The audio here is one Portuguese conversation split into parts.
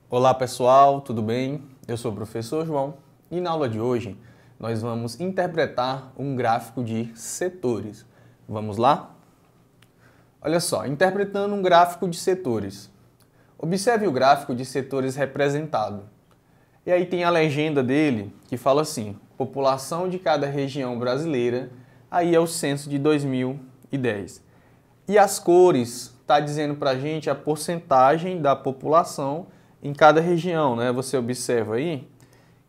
Olá pessoal, tudo bem? Eu sou o professor João e na aula de hoje nós vamos interpretar um gráfico de setores. Vamos lá? Olha só, interpretando um gráfico de setores. Observe o gráfico de setores representado. E aí tem a legenda dele que fala assim, população de cada região brasileira, aí é o censo de 2010. E as cores está dizendo para a gente a porcentagem da população em cada região, né? Você observa aí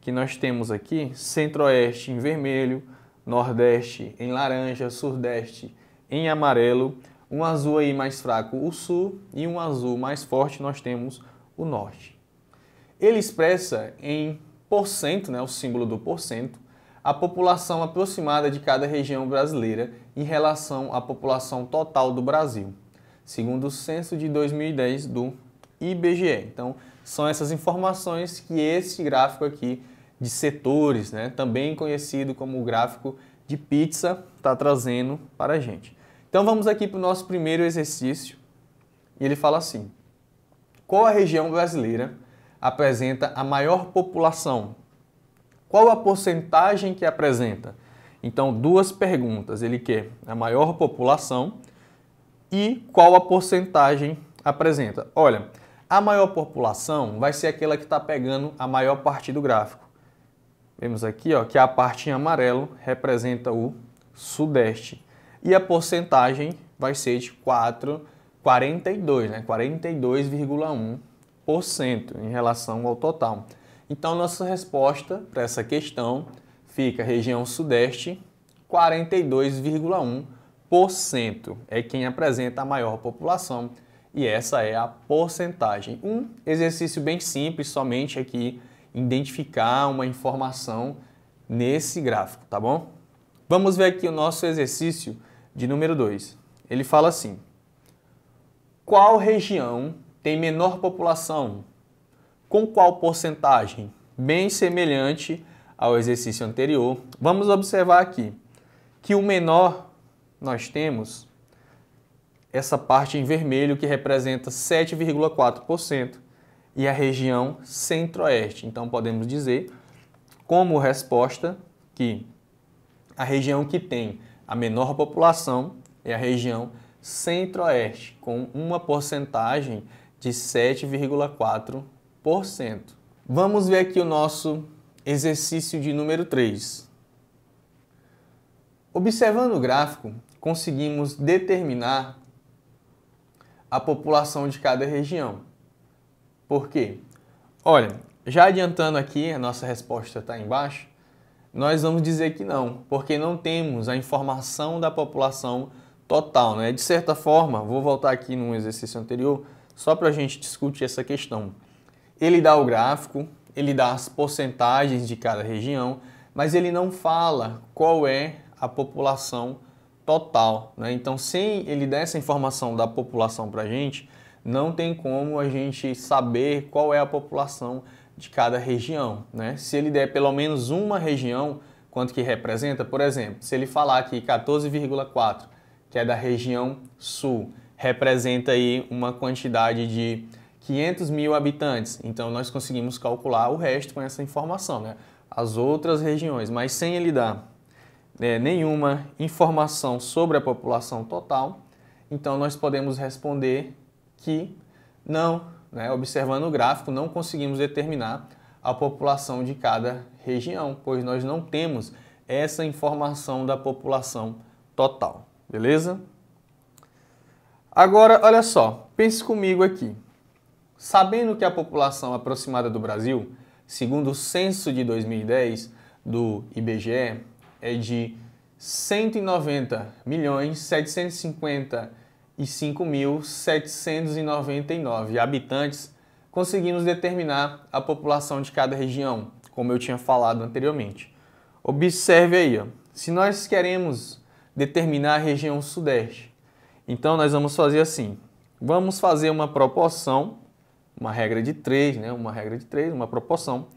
que nós temos aqui Centro-Oeste em vermelho, Nordeste em laranja, Sudeste em amarelo, um azul aí mais fraco o Sul e um azul mais forte nós temos o Norte. Ele expressa em porcento, né, o símbolo do porcento, a população aproximada de cada região brasileira em relação à população total do Brasil, segundo o censo de 2010 do IBGE. Então, são essas informações que esse gráfico aqui de setores, né, também conhecido como o gráfico de pizza, está trazendo para a gente. Então, vamos aqui para o nosso primeiro exercício. E ele fala assim, qual a região brasileira apresenta a maior população? Qual a porcentagem que apresenta? Então, duas perguntas. Ele quer a maior população e qual a porcentagem apresenta. Olha, a maior população vai ser aquela que está pegando a maior parte do gráfico. Vemos aqui ó, que a parte em amarelo representa o Sudeste. E a porcentagem vai ser de 42, né? 42,1% em relação ao total. Então, nossa resposta para essa questão fica região Sudeste, 42,1% é quem apresenta a maior população. E essa é a porcentagem. Um exercício bem simples, somente aqui identificar uma informação nesse gráfico, tá bom? Vamos ver aqui o nosso exercício de número 2. Ele fala assim, qual região tem menor população? Com qual porcentagem? Bem semelhante ao exercício anterior. Vamos observar aqui que o menor nós temos essa parte em vermelho que representa 7,4% e a região Centro-Oeste. Então podemos dizer como resposta que a região que tem a menor população é a região Centro-Oeste, com uma porcentagem de 7,4%. Vamos ver aqui o nosso exercício de número 3. Observando o gráfico, conseguimos determinar a população de cada região. Por quê? Olha, já adiantando aqui, a nossa resposta está embaixo, nós vamos dizer que não, porque não temos a informação da população total, né? De certa forma, vou voltar aqui no exercício anterior, só para a gente discutir essa questão. Ele dá o gráfico, ele dá as porcentagens de cada região, mas ele não fala qual é a população total, né? Então, sem ele dar essa informação da população para a gente, não tem como a gente saber qual é a população de cada região, né? Se ele der pelo menos uma região, quanto que representa, por exemplo, se ele falar que 14,4, que é da região Sul, representa aí uma quantidade de 500 mil habitantes, então nós conseguimos calcular o resto com essa informação, né? As outras regiões, mas sem ele dar nenhuma informação sobre a população total, então nós podemos responder que não, né? Observando o gráfico, não conseguimos determinar a população de cada região, pois nós não temos essa informação da população total, beleza? Agora, olha só, pense comigo aqui. Sabendo que a população aproximada do Brasil, segundo o censo de 2010 do IBGE, é de 190.755.799 habitantes, conseguimos determinar a população de cada região, como eu tinha falado anteriormente. Observe aí, ó, se nós queremos determinar a região Sudeste, então nós vamos fazer assim, vamos fazer uma proporção, uma regra de 3, né? Uma proporção.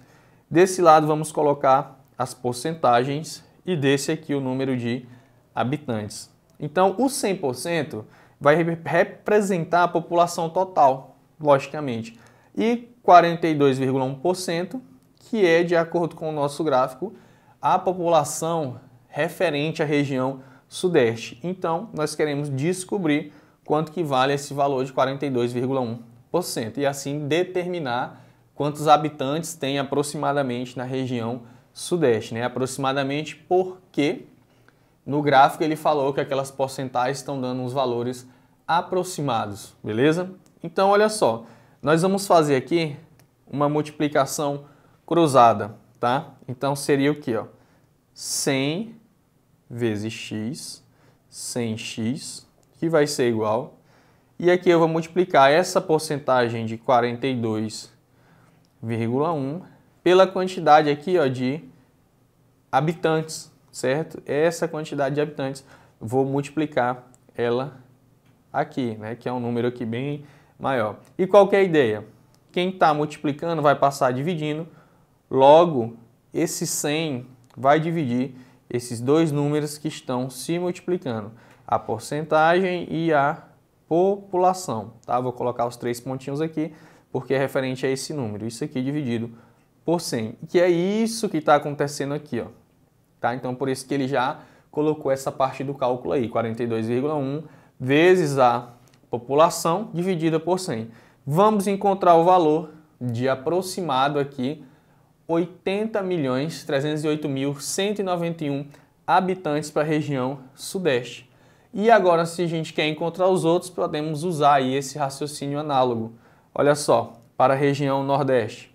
Desse lado vamos colocar as porcentagens e desse aqui o número de habitantes. Então, o 100% vai representar a população total, logicamente. E 42,1%, que é, de acordo com o nosso gráfico, a população referente à região Sudeste. Então, nós queremos descobrir quanto que vale esse valor de 42,1% e assim determinar quantos habitantes tem aproximadamente na região Sudeste, né? Aproximadamente porque no gráfico ele falou que aquelas porcentagens estão dando uns valores aproximados, beleza? Então, olha só, nós vamos fazer aqui uma multiplicação cruzada, tá? Então, seria o quê, ó? 100 vezes x, 100x, que vai ser igual. E aqui eu vou multiplicar essa porcentagem de 42,1 pela quantidade aqui, ó, de habitantes, certo? Essa quantidade de habitantes, vou multiplicar ela aqui, né? Que é um número aqui bem maior. E qual que é a ideia? Quem está multiplicando vai passar dividindo, logo esse 100 vai dividir esses dois números que estão se multiplicando, a porcentagem e a população, tá? Vou colocar os 3 pontinhos aqui, porque é referente a esse número, isso aqui dividido por 100, que é isso que está acontecendo aqui, ó, tá? Então, por isso que ele já colocou essa parte do cálculo aí, 42,1 vezes a população dividida por 100. Vamos encontrar o valor de aproximado aqui, 80.308.191 habitantes para a região Sudeste. E agora, se a gente quer encontrar os outros, podemos usar aí esse raciocínio análogo. Olha só, para a região Nordeste,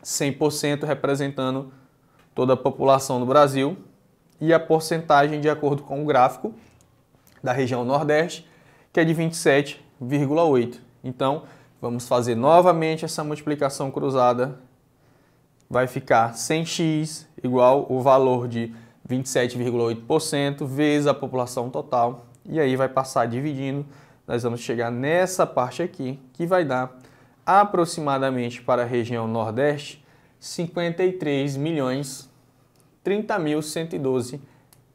100% representando toda a população do Brasil e a porcentagem de acordo com o gráfico da região Nordeste, que é de 27,8. Então, vamos fazer novamente essa multiplicação cruzada. Vai ficar 100x igual o valor de 27,8% vezes a população total. E aí vai passar dividindo. Nós vamos chegar nessa parte aqui, que vai dar aproximadamente para a região Nordeste 53.030.112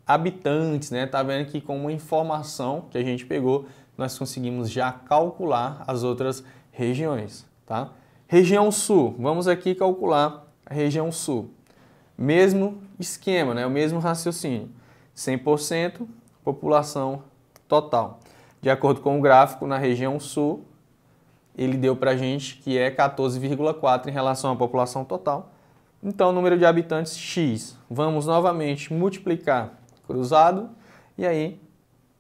habitantes, né? Tá vendo que com uma informação que a gente pegou, nós conseguimos já calcular as outras regiões, tá? Região Sul, vamos aqui calcular a região Sul. Mesmo esquema, né? O mesmo raciocínio. 100% população total. De acordo com o gráfico, na região Sul, ele deu para a gente que é 14,4 em relação à população total. Então, o número de habitantes x. Vamos novamente multiplicar cruzado e aí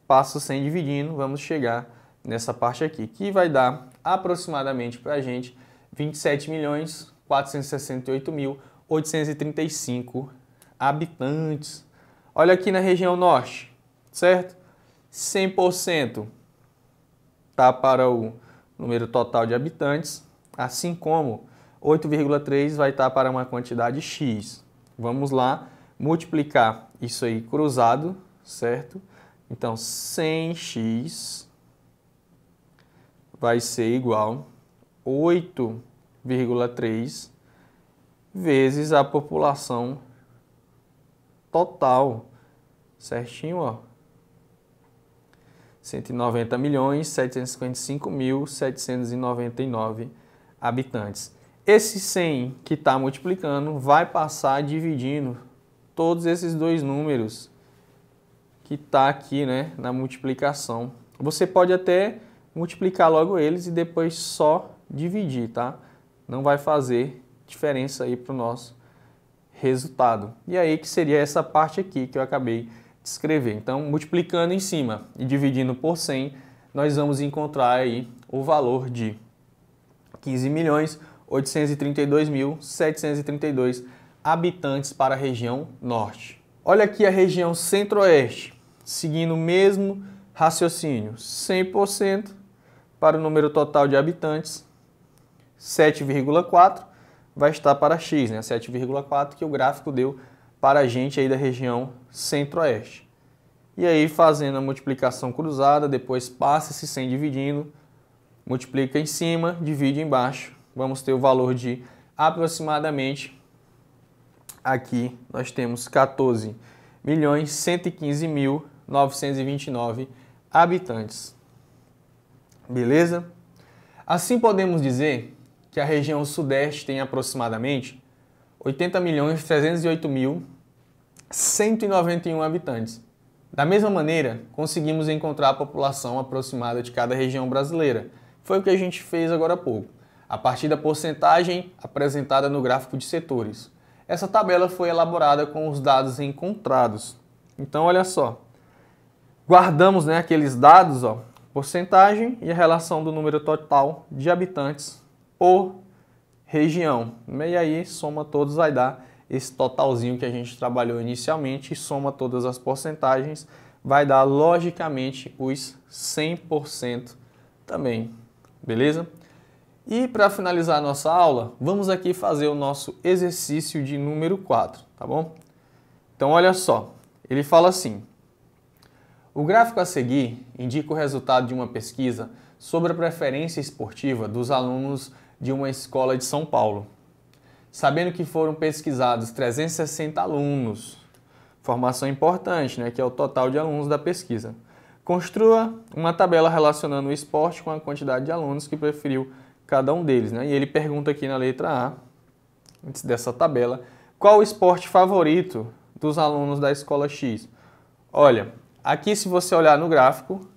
passo 100 dividindo, vamos chegar nessa parte aqui, que vai dar aproximadamente para a gente 27.468.835 habitantes. Olha aqui na região Norte, certo? 100% tá para o número total de habitantes, assim como 8,3 vai estar para uma quantidade x. Vamos lá multiplicar isso aí cruzado, certo? Então, 100x vai ser igual a 8,3 vezes a população total, certinho, ó. 190.755.799 habitantes. Esse 100 que está multiplicando vai passar dividindo todos esses dois números que está aqui, né, na multiplicação. Você pode até multiplicar logo eles e depois só dividir, tá? Não vai fazer diferença aí para o nosso resultado. E aí que seria essa parte aqui que eu acabei de escrever. Então, multiplicando em cima e dividindo por 100, nós vamos encontrar aí o valor de 15.832.732 habitantes para a região Norte. Olha aqui a região Centro-Oeste, seguindo o mesmo raciocínio, 100% para o número total de habitantes, 7,4 vai estar para x, né? 7,4 que o gráfico deu para a gente aí da região Centro-Oeste. E aí, fazendo a multiplicação cruzada, depois passa esse 100 dividindo, multiplica em cima, divide embaixo. Vamos ter o valor de aproximadamente, aqui nós temos 14.115.000 929 habitantes. Beleza? Assim podemos dizer que a região sudeste tem aproximadamente 80.308.191 habitantes. Da mesma maneira, conseguimos encontrar a população aproximada de cada região brasileira. Foi o que a gente fez agora há pouco, a partir da porcentagem apresentada no gráfico de setores. Essa tabela foi elaborada com os dados encontrados. Então, olha só, guardamos, aqueles dados, porcentagem e a relação do número total de habitantes por região. E aí, soma todos, vai dar esse totalzinho que a gente trabalhou inicialmente, e soma todas as porcentagens, vai dar, logicamente, os 100% também. Beleza? E para finalizar a nossa aula, vamos aqui fazer o nosso exercício de número 4, tá bom? Então, olha só, ele fala assim: o gráfico a seguir indica o resultado de uma pesquisa sobre a preferência esportiva dos alunos de uma escola de São Paulo. Sabendo que foram pesquisados 360 alunos, informação importante, que é o total de alunos da pesquisa. Construa uma tabela relacionando o esporte com a quantidade de alunos que preferiu cada um deles. E ele pergunta aqui na letra A, antes dessa tabela, qual o esporte favorito dos alunos da escola X? Olha, aqui se você olhar no gráfico,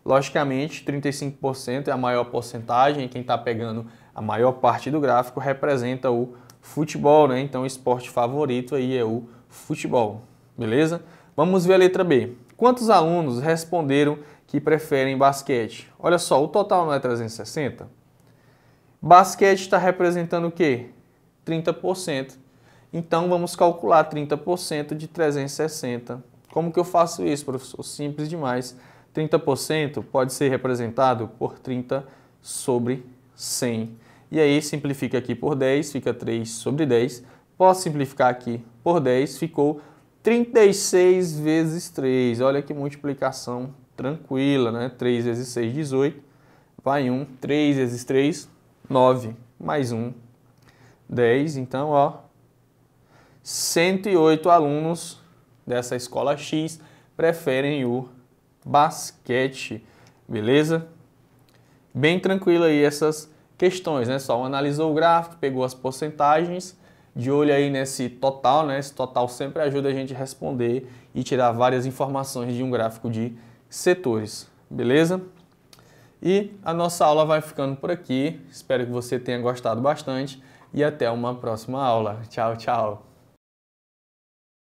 logicamente 35% é a maior porcentagem, quem está pegando a maior parte do gráfico representa o futebol, Então o esporte favorito aí é o futebol, beleza? Vamos ver a letra B. Quantos alunos responderam que preferem basquete? Olha só, o total não é 360? Basquete está representando o quê? 30%. Então vamos calcular 30% de 360. Como que eu faço isso, professor? Simples demais. 30% pode ser representado por 30 sobre 100. E aí simplifica aqui por 10, fica 3 sobre 10. Posso simplificar aqui por 10, ficou 36 vezes 3. Olha que multiplicação tranquila, 3 vezes 6, 18. Vai 1, 3 vezes 3, 9. Mais 1, 10. Então, 108 alunos dessa escola X preferem o basquete, beleza? Bem tranquilo aí essas questões, Só analisou o gráfico, pegou as porcentagens, de olho aí nesse total, Esse total sempre ajuda a gente a responder e tirar várias informações de um gráfico de setores, beleza? E a nossa aula vai ficando por aqui, espero que você tenha gostado bastante e até uma próxima aula. Tchau, tchau!